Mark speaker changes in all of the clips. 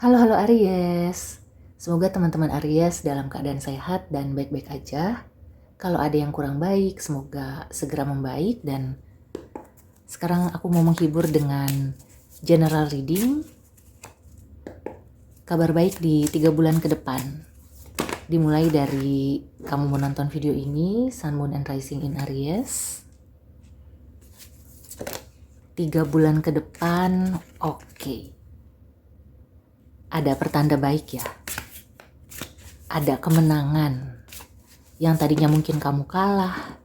Speaker 1: Halo halo Aries, semoga teman-teman Aries dalam keadaan sehat dan baik-baik aja. Kalau ada yang kurang baik, semoga segera membaik. Dan sekarang aku mau menghibur dengan general reading, kabar baik di 3 bulan ke depan. Dimulai dari kamu menonton video ini, Sun, Moon, and Rising in Aries. 3 bulan ke depan, oke. Ada pertanda baik ya. Ada kemenangan. Yang tadinya mungkin kamu kalah,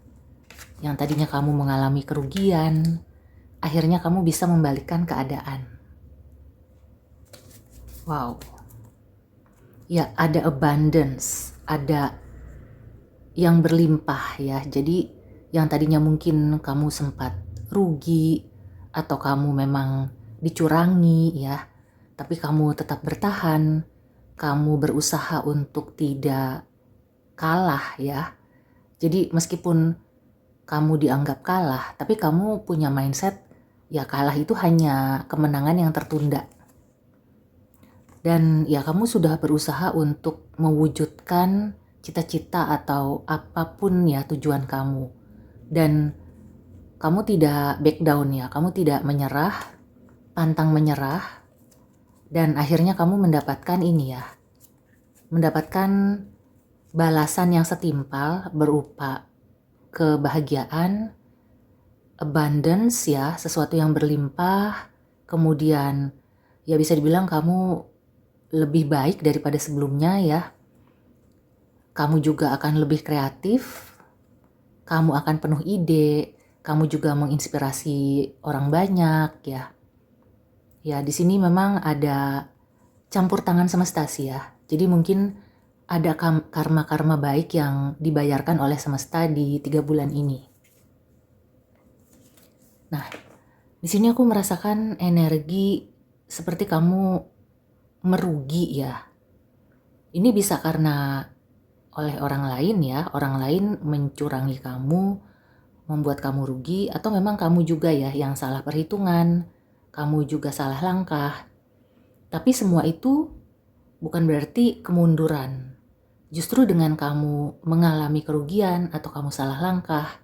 Speaker 1: yang tadinya kamu mengalami kerugian, akhirnya kamu bisa membalikkan keadaan. Wow. Ya, ada abundance, ada yang berlimpah ya. Jadi yang tadinya mungkin kamu sempat rugi atau kamu memang dicurangi ya, tapi kamu tetap bertahan, kamu berusaha untuk tidak kalah ya. Jadi meskipun kamu dianggap kalah, tapi kamu punya mindset ya kalah itu hanya kemenangan yang tertunda. Dan ya kamu sudah berusaha untuk mewujudkan cita-cita atau apapun ya tujuan kamu. Dan kamu tidak back down ya, kamu tidak menyerah, pantang menyerah. Dan akhirnya kamu mendapatkan ini ya, mendapatkan balasan yang setimpal berupa kebahagiaan, abundance ya, sesuatu yang berlimpah, kemudian ya bisa dibilang kamu lebih baik daripada sebelumnya ya. Kamu juga akan lebih kreatif, kamu akan penuh ide, kamu juga menginspirasi orang banyak ya. Ya di sini memang ada campur tangan semesta sih ya. Jadi mungkin ada karma-karma baik yang dibayarkan oleh semesta di 3 bulan ini. Nah, di sini aku merasakan energi seperti kamu merugi ya. Ini bisa karena oleh orang lain ya, orang lain mencurangi kamu, membuat kamu rugi, atau memang kamu juga ya yang salah perhitungan, kamu juga salah langkah. Tapi semua itu bukan berarti kemunduran. Justru dengan kamu mengalami kerugian atau kamu salah langkah,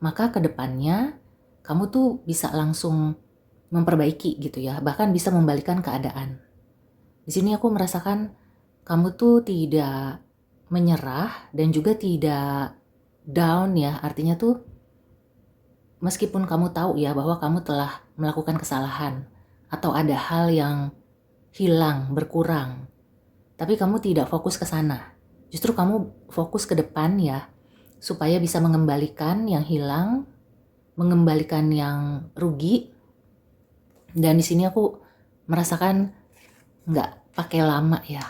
Speaker 1: maka ke depannya kamu tuh bisa langsung memperbaiki gitu ya, bahkan bisa membalikan keadaan. Di sini aku merasakan kamu tuh tidak menyerah dan juga tidak down ya, artinya tuh meskipun kamu tahu ya bahwa kamu telah melakukan kesalahan atau ada hal yang hilang, berkurang, tapi kamu tidak fokus ke sana. Justru kamu fokus ke depan ya, supaya bisa mengembalikan yang hilang, mengembalikan yang rugi. Dan di sini aku merasakan nggak pakai lama ya.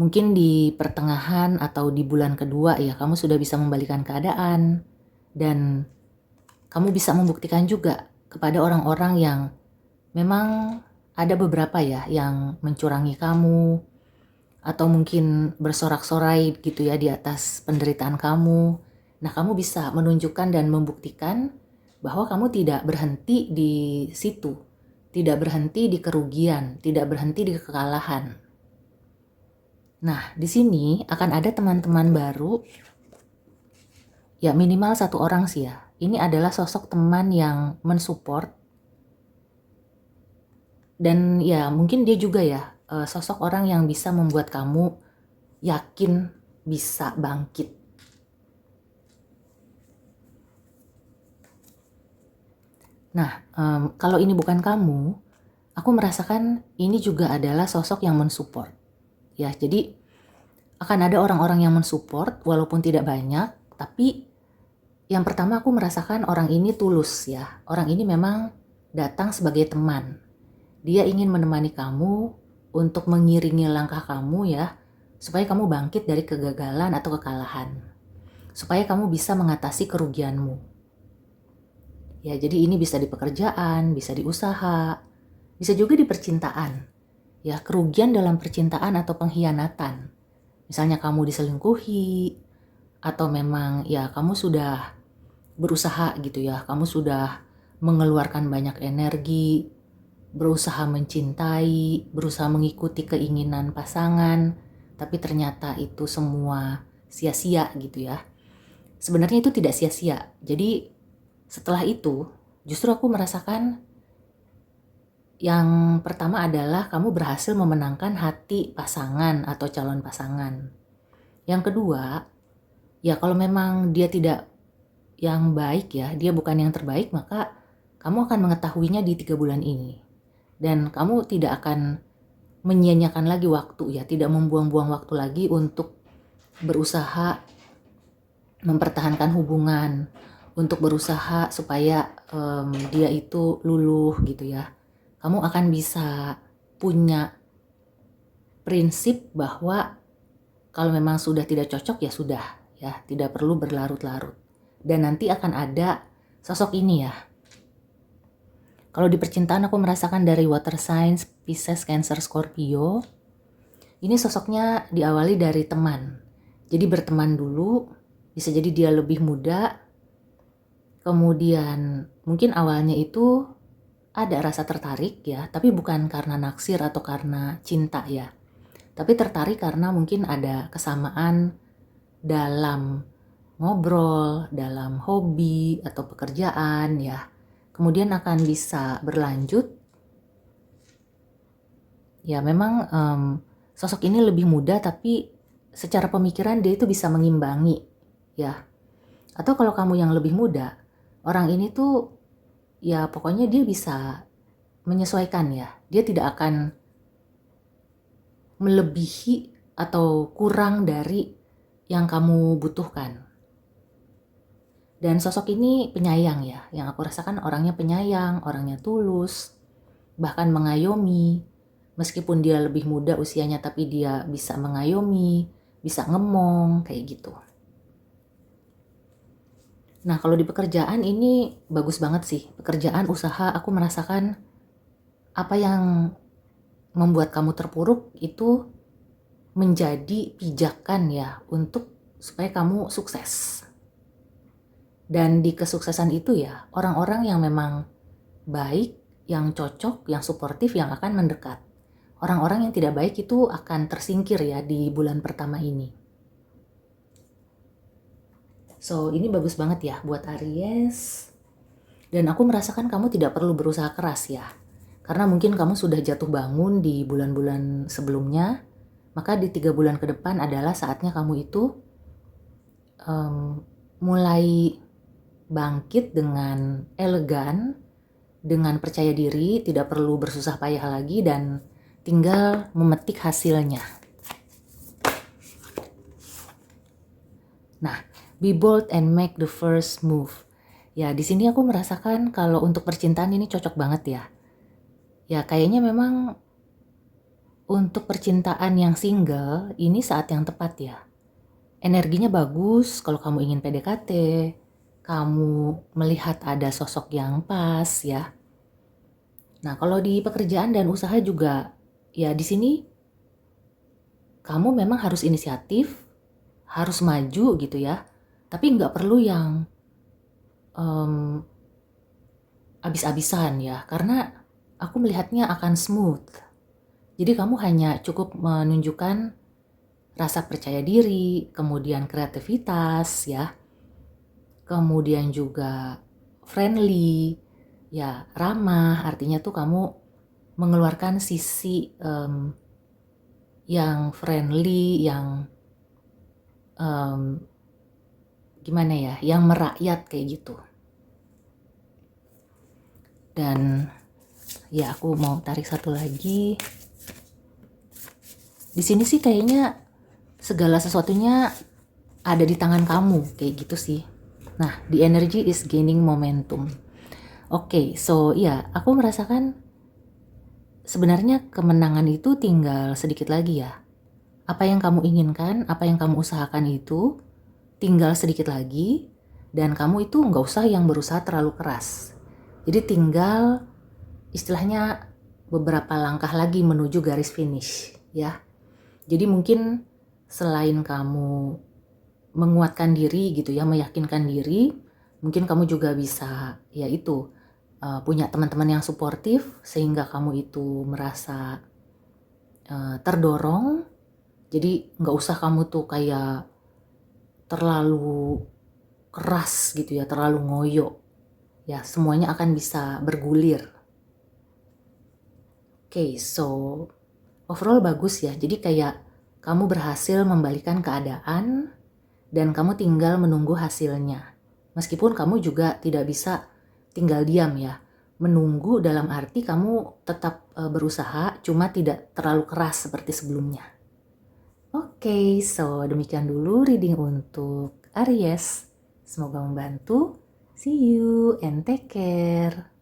Speaker 1: Mungkin di pertengahan atau di bulan kedua ya kamu sudah bisa membalikan keadaan. Dan kamu bisa membuktikan juga kepada orang-orang yang memang ada beberapa ya yang mencurangi kamu, atau mungkin bersorak-sorai gitu ya di atas penderitaan kamu. Nah, kamu bisa menunjukkan dan membuktikan bahwa kamu tidak berhenti di situ, tidak berhenti di kerugian, tidak berhenti di kekalahan. Nah, di sini akan ada teman-teman baru, ya minimal 1 orang sih ya. Ini adalah sosok teman yang mensupport, dan ya mungkin dia juga ya sosok orang yang bisa membuat kamu yakin bisa bangkit. Nah, kalau ini bukan kamu, aku merasakan ini juga adalah sosok yang mensupport. Ya, jadi akan ada orang-orang yang mensupport walaupun tidak banyak, tapi yang pertama aku merasakan orang ini tulus ya. Orang ini memang datang sebagai teman. Dia ingin menemani kamu untuk mengiringi langkah kamu ya, supaya kamu bangkit dari kegagalan atau kekalahan. Supaya kamu bisa mengatasi kerugianmu. Ya, jadi ini bisa di pekerjaan, bisa di usaha, bisa juga di percintaan. Ya, kerugian dalam percintaan atau pengkhianatan. Misalnya kamu diselingkuhi, atau memang ya kamu sudah berusaha gitu ya, kamu sudah mengeluarkan banyak energi, berusaha mencintai, berusaha mengikuti keinginan pasangan, tapi ternyata itu semua sia-sia gitu ya. Sebenarnya itu tidak sia-sia. Jadi setelah itu justru aku merasakan yang pertama adalah kamu berhasil memenangkan hati pasangan atau calon pasangan. Yang kedua, ya kalau memang dia tidak yang baik ya, dia bukan yang terbaik, maka kamu akan mengetahuinya di 3 bulan ini. Dan kamu tidak akan menyia-nyiakan lagi waktu ya, tidak membuang-buang waktu lagi untuk berusaha mempertahankan hubungan, untuk berusaha supaya dia itu luluh gitu ya. Kamu akan bisa punya prinsip bahwa kalau memang sudah tidak cocok ya sudah ya, tidak perlu berlarut-larut. Dan nanti akan ada sosok ini ya. Kalau di percintaan aku merasakan dari water signs, Pisces, Cancer, Scorpio. Ini sosoknya diawali dari teman. Jadi berteman dulu, bisa jadi dia lebih muda. Kemudian mungkin awalnya itu ada rasa tertarik ya, tapi bukan karena naksir atau karena cinta ya. Tapi tertarik karena mungkin ada kesamaan dalam ngobrol, dalam hobi atau pekerjaan ya. Kemudian akan bisa berlanjut. Ya memang sosok ini lebih muda tapi secara pemikiran dia itu bisa mengimbangi ya. Atau kalau kamu yang lebih muda, orang ini tuh ya pokoknya dia bisa menyesuaikan ya. Dia tidak akan melebihi atau kurang dari yang kamu butuhkan. Dan sosok ini penyayang ya. Yang aku rasakan orangnya penyayang, orangnya tulus, bahkan mengayomi. Meskipun dia lebih muda usianya tapi dia bisa mengayomi, bisa ngemong, kayak gitu. Nah kalau di pekerjaan ini bagus banget sih. Pekerjaan, usaha, aku merasakan apa yang membuat kamu terpuruk itu menjadi pijakan ya untuk supaya kamu sukses. Dan di kesuksesan itu ya orang-orang yang memang baik, yang cocok, yang suportif yang akan mendekat. Orang-orang yang tidak baik itu akan tersingkir ya di bulan pertama ini. So ini bagus banget ya buat Aries. Dan aku merasakan kamu tidak perlu berusaha keras ya. Karena mungkin kamu sudah jatuh bangun di bulan-bulan sebelumnya. Maka di 3 bulan ke depan adalah saatnya kamu itu mulai bangkit dengan elegan, dengan percaya diri, tidak perlu bersusah payah lagi dan tinggal memetik hasilnya. Nah, be bold and make the first move. Ya, di sini aku merasakan kalau untuk percintaan ini cocok banget ya. Ya, kayaknya memang untuk percintaan yang single ini saat yang tepat ya. Energinya bagus kalau kamu ingin PDKT, kamu melihat ada sosok yang pas ya. Nah, kalau di pekerjaan dan usaha juga ya di sini kamu memang harus inisiatif, harus maju gitu ya. Tapi nggak perlu yang abis-abisan ya, karena aku melihatnya akan smooth. Jadi kamu hanya cukup menunjukkan rasa percaya diri, kemudian kreativitas ya, kemudian juga friendly, ya ramah, artinya tuh kamu mengeluarkan sisi yang friendly, yang gimana ya, yang merakyat kayak gitu. Dan ya aku mau tarik satu lagi. Di sini sih kayaknya segala sesuatunya ada di tangan kamu, kayak gitu sih. Nah, the energy is gaining momentum. Oke, so ya, aku merasakan sebenarnya kemenangan itu tinggal sedikit lagi ya. Apa yang kamu inginkan, apa yang kamu usahakan itu tinggal sedikit lagi, dan kamu itu nggak usah yang berusaha terlalu keras. Jadi tinggal istilahnya beberapa langkah lagi menuju garis finish ya. Jadi mungkin selain kamu menguatkan diri gitu ya, meyakinkan diri, mungkin kamu juga bisa ya itu punya teman-teman yang suportif sehingga kamu itu merasa terdorong. Jadi nggak usah kamu tuh kayak terlalu keras gitu ya, terlalu ngoyo. Ya, semuanya akan bisa bergulir. Oke, so overall bagus ya. Jadi kayak kamu berhasil membalikan keadaan dan kamu tinggal menunggu hasilnya. Meskipun kamu juga tidak bisa tinggal diam ya. Menunggu dalam arti kamu tetap berusaha, cuma tidak terlalu keras seperti sebelumnya. Oke, so demikian dulu reading untuk Aries. Semoga membantu. See you and take care.